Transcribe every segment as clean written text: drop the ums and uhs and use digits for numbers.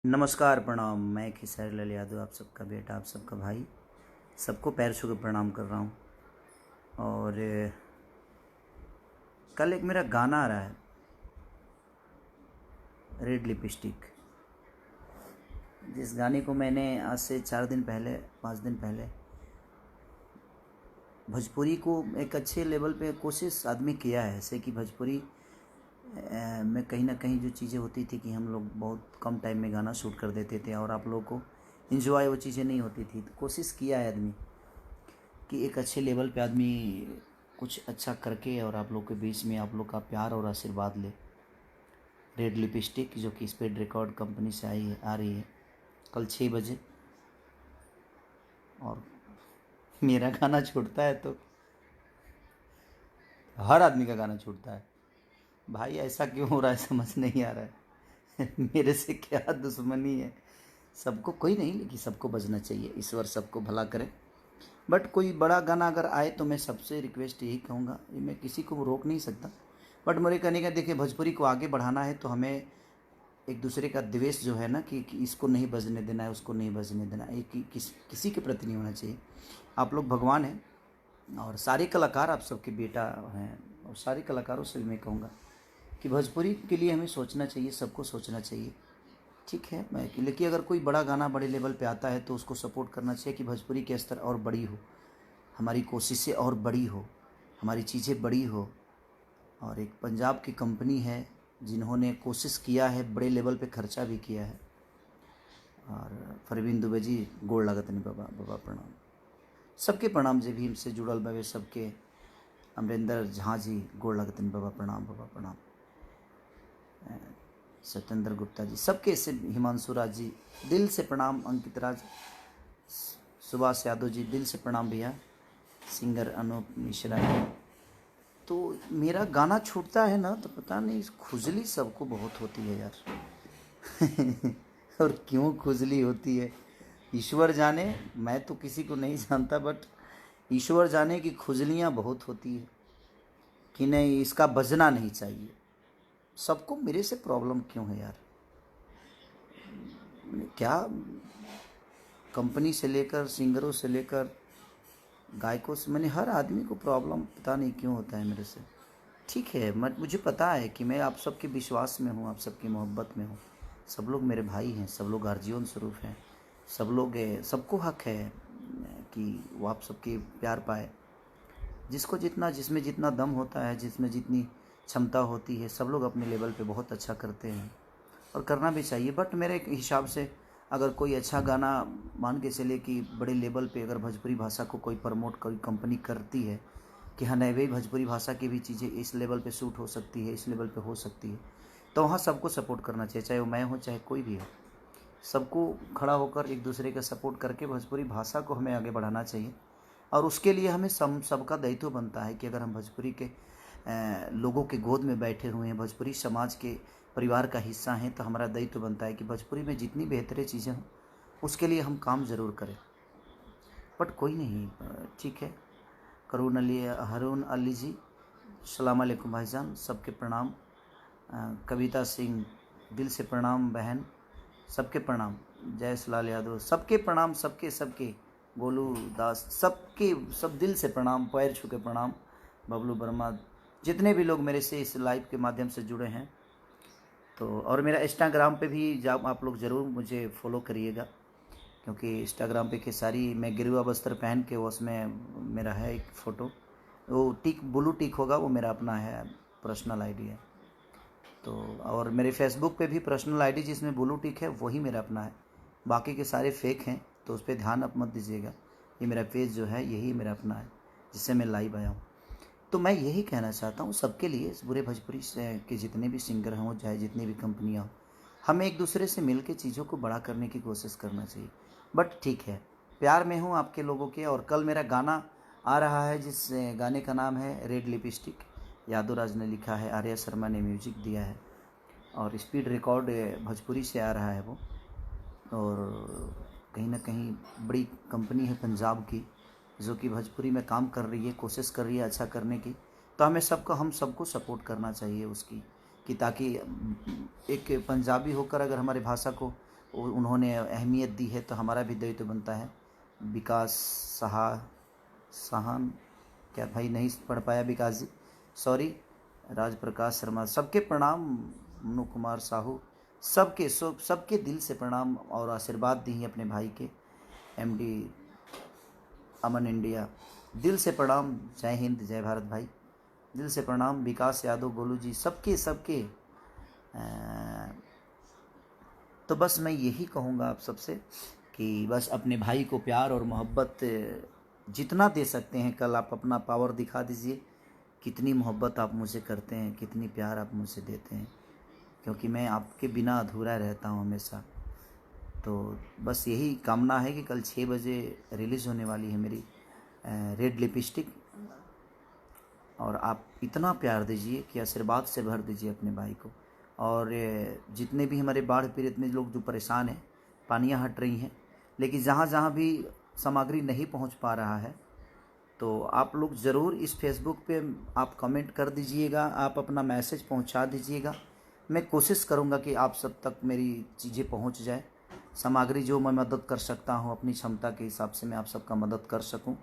नमस्कार, प्रणाम। मैं खेसारी लाल यादव, आप सबका बेटा, आप सबका भाई, सबको पैर छू के प्रणाम कर रहा हूँ। और कल एक मेरा गाना आ रहा है, रेड लिपस्टिक। जिस गाने को मैंने आज से 4 दिन पहले, 5 दिन पहले, भोजपुरी को एक अच्छे लेवल पे कोशिश आदमी किया है। ऐसे कि भोजपुरी में कहीं ना कहीं जो चीज़ें होती थी कि हम लोग बहुत कम टाइम में गाना शूट कर देते थे और आप लोगों को इन्जॉय वो चीज़ें नहीं होती थी। तो कोशिश किया है आदमी कि एक अच्छे लेवल पे आदमी कुछ अच्छा करके और आप लोग के बीच में आप लोग का प्यार और आशीर्वाद ले। रेड लिपस्टिक जो कि स्पीड रिकॉर्ड कंपनी से आ रही है कल 6 बजे। और मेरा गाना छूटता है तो हर आदमी का गाना छूटता है। भाई ऐसा क्यों हो रहा है समझ नहीं आ रहा है। मेरे से क्या दुश्मनी है। सबको कोई नहीं, लेकिन सबको बजना चाहिए, ईश्वर सबको भला करे। बट कोई बड़ा गाना अगर आए तो मैं सबसे रिक्वेस्ट यही कहूँगा, ये मैं किसी को रोक नहीं सकता, बट मेरे कहने का देखिए, भोजपुरी को आगे बढ़ाना है तो हमें एक दूसरे का द्वेष जो है ना कि इसको नहीं बजने देना है, उसको नहीं बजने देना है, ये किसी के प्रति नहीं होना चाहिए। आप लोग भगवान हैं और सारे कलाकार आप सबके बेटा हैं। और सारे कलाकारों से भी मैं कहूँगा कि भोजपुरी के लिए हमें सोचना चाहिए, सबको सोचना चाहिए। ठीक है, मैं लेकिन अगर कोई बड़ा गाना बड़े लेवल पे आता है तो उसको सपोर्ट करना चाहिए कि भोजपुरी के स्तर और बड़ी हो, हमारी कोशिशें और बड़ी हो, हमारी चीज़ें बड़ी हो। और एक पंजाब की कंपनी है जिन्होंने कोशिश किया है, बड़े लेवल पे खर्चा भी किया है। और फरवीन दुबे जी गोड़ लागत नहीं बाबा, बाबा प्रणाम। सबके प्रणाम जे भी हमसे जुड़ल बाबे, सबके। अमरिंदर झा जी गोड़ लागत नहीं बाबा प्रणाम, बाबा प्रणाम। सत्येंद्र गुप्ता जी, सबके से, हिमांशु राज जी दिल से प्रणाम। अंकित राज, सुभाष यादव जी दिल से प्रणाम भैया। सिंगर अनूप मिश्रा जी। तो मेरा गाना छूटता है ना तो पता नहीं खुजली सबको बहुत होती है यार। और क्यों खुजली होती है ईश्वर जाने, मैं तो किसी को नहीं जानता, बट ईश्वर जाने की खुजलियाँ बहुत होती है कि नहीं इसका बजना नहीं चाहिए। सबको मेरे से प्रॉब्लम क्यों है यार? क्या कंपनी से लेकर सिंगरों से लेकर गायकों से, मैंने हर आदमी को प्रॉब्लम पता नहीं क्यों होता है मेरे से। ठीक है, मुझे पता है कि मैं आप सबके विश्वास में हूँ, आप सबकी मोहब्बत में हूँ। सब लोग मेरे भाई हैं, सब लोग अर्जुन स्वरूप हैं, सब लोग, सबको हक है कि वो आप सबके प्यार पाए। जिसको जितना, जिसमें जितना दम होता है, जिसमें जितनी क्षमता होती है, सब लोग अपने लेवल पे बहुत अच्छा करते हैं और करना भी चाहिए। बट मेरे हिसाब से अगर कोई अच्छा गाना मान के चले कि बड़े लेवल पे अगर भोजपुरी भाषा को कोई प्रमोट, कोई कंपनी करती है कि हाँ नहीं भाई भोजपुरी भाषा की भी चीज़ें इस लेवल पे शूट हो सकती है, इस लेवल पे हो सकती है, तो वहाँ सबको सपोर्ट करना चाहिए, चाहे वो मैं हो चाहे कोई भी हो। सबको खड़ा होकर एक दूसरे का सपोर्ट करके भोजपुरी भाषा को हमें आगे बढ़ाना चाहिए। और उसके लिए हमें सबका दायित्व बनता है कि अगर हम भोजपुरी के लोगों के गोद में बैठे हुए हैं, भोजपुरी समाज के परिवार का हिस्सा हैं, तो हमारा दायित्व बनता है कि भोजपुरी में जितनी बेहतरीन चीज़ें हों उसके लिए हम काम ज़रूर करें। बट कोई नहीं, ठीक है। हरून अली जी, सलाम अलैकुम भाईजान, सबके प्रणाम। कविता सिंह दिल से प्रणाम बहन, सबके प्रणाम। जय सलाल यादव, सबके प्रणाम, सबके सबके। गोलू दास, सबके सब दिल से प्रणाम, पैर छू के प्रणाम। बबलू वर्मा, जितने भी लोग मेरे से इस लाइव के माध्यम से जुड़े हैं, तो और मेरा इंस्टाग्राम पे भी जब आप लोग ज़रूर मुझे फॉलो करिएगा, क्योंकि इंस्टाग्राम पे खेसारी मैं गिरुआ बस्तर पहन के उसमें मेरा है एक फ़ोटो, वो टिक ब्लू टिक होगा, वो मेरा अपना है, पर्सनल आईडी है। तो और मेरे फेसबुक पे भी पर्सनल आईडी जिसमें ब्लू टिक है वही मेरा अपना है, बाकी के सारे फेक हैं, तो उस पर ध्यान आप मत दीजिएगा। ये मेरा पेज जो है यही मेरा अपना है जिससे मैं लाइव आया हूँ। तो मैं यही कहना चाहता हूँ सबके लिए, इस पूरे भोजपुरी के जितने भी सिंगर हों, चाहे जितनी भी कंपनियाँ हों, हमें एक दूसरे से मिल के चीज़ों को बड़ा करने की कोशिश करना चाहिए। बट ठीक है, प्यार में हूँ आपके लोगों के। और कल मेरा गाना आ रहा है जिस गाने का नाम है रेड लिपस्टिक। यादव राज ने लिखा है, आर्या शर्मा ने म्यूजिक दिया है और स्पीड रिकॉर्ड भोजपुरी से आ रहा है वो। और कहीं ना कहीं बड़ी कंपनी है पंजाब की जो कि भोजपुरी में काम कर रही है, कोशिश कर रही है अच्छा करने की। तो हम सबको सपोर्ट करना चाहिए उसकी, कि ताकि एक पंजाबी होकर अगर हमारी भाषा को उन्होंने अहमियत दी है, तो हमारा भी दायित्व बनता है। विकास साहन, क्या भाई नहीं पढ़ पाया विकास जी, सॉरी। राज प्रकाश शर्मा, सबके प्रणाम। मनु कुमार साहू, सबके दिल से प्रणाम और आशीर्वाद दी अपने भाई के। एमडी अमन इंडिया, दिल से प्रणाम। जय हिंद, जय भारत भाई, दिल से प्रणाम। विकास यादव, गोलू जी, सबके तो बस मैं यही कहूँगा आप सबसे कि बस अपने भाई को प्यार और मोहब्बत जितना दे सकते हैं, कल आप अपना पावर दिखा दीजिए, कितनी मोहब्बत आप मुझे करते हैं, कितनी प्यार आप मुझे देते हैं, क्योंकि मैं आपके बिना अधूरा रहता हूँ हमेशा। तो बस यही कामना है कि कल 6 बजे रिलीज़ होने वाली है मेरी रेड लिपस्टिक, और आप इतना प्यार दीजिए कि आशीर्वाद से भर दीजिए अपने भाई को। और जितने भी हमारे बाढ़ पीड़ित में लोग जो परेशान हैं, पानियाँ हट रही हैं, लेकिन जहाँ जहाँ भी सामग्री नहीं पहुँच पा रहा है, तो आप लोग ज़रूर इस फेसबुक पे आप कमेंट कर दीजिएगा, आप अपना मैसेज पहुँचा दीजिएगा। मैं कोशिश करूँगा कि आप सब तक मेरी चीज़ें पहुँच जाए। सामग्री जो मैं मदद कर सकता हूँ अपनी क्षमता के हिसाब से मैं आप सबका मदद कर सकूँ।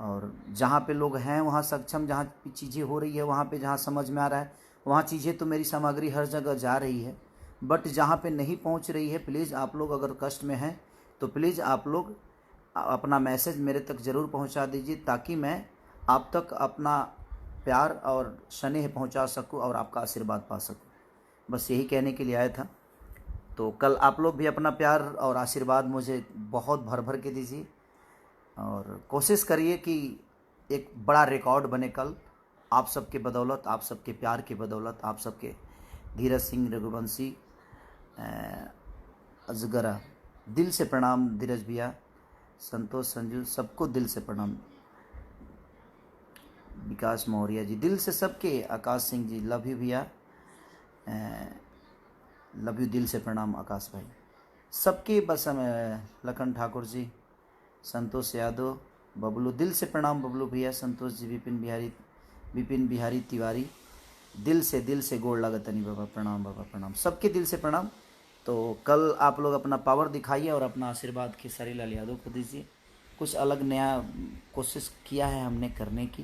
और जहाँ पे लोग हैं वहाँ सक्षम, जहाँ चीज़ें हो रही है वहाँ पे, जहाँ समझ में आ रहा है वहाँ चीज़ें, तो मेरी सामग्री हर जगह जा रही है। बट जहाँ पे नहीं पहुँच रही है, प्लीज़ आप लोग अगर कष्ट में हैं तो प्लीज़ आप लोग अपना मैसेज मेरे तक ज़रूर पहुँचा दीजिए, ताकि मैं आप तक अपना प्यार और स्नेह पहुँचा सकूँ और आपका आशीर्वाद पा सकूँ। बस यही कहने के लिए आया था। तो कल आप लोग भी अपना प्यार और आशीर्वाद मुझे बहुत भर भर के दीजिए, और कोशिश करिए कि एक बड़ा रिकॉर्ड बने कल, आप सबके बदौलत, आप सबके प्यार की बदौलत, आप सबके। धीरज सिंह रघुवंशी, अजगरा, दिल से प्रणाम धीरज भैया। संतोष संजू, सबको दिल से प्रणाम। विकास मौर्य जी, दिल से सबके। आकाश सिंह जी, लव यू भैया, लव यू, दिल से प्रणाम आकाश भाई, सबके। बस लखन ठाकुर जी, संतोष यादव, बबलू, दिल से प्रणाम बबलू भैया। संतोष जी, विपिन बिहारी तिवारी, दिल से गोड़ लगतनी बाबा, प्रणाम बाबा, प्रणाम, सबके दिल से प्रणाम। तो कल आप लोग अपना पावर दिखाइए और अपना आशीर्वाद खेसारी लाल यादव को दीजिए। कुछ अलग नया कोशिश किया है हमने करने की,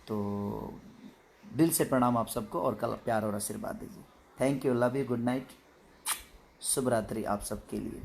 तो दिल से प्रणाम आप सबको, और कल प्यार और आशीर्वाद दीजिए। Thank you, love you, good night, शुभ रात्रि आप सबके लिए।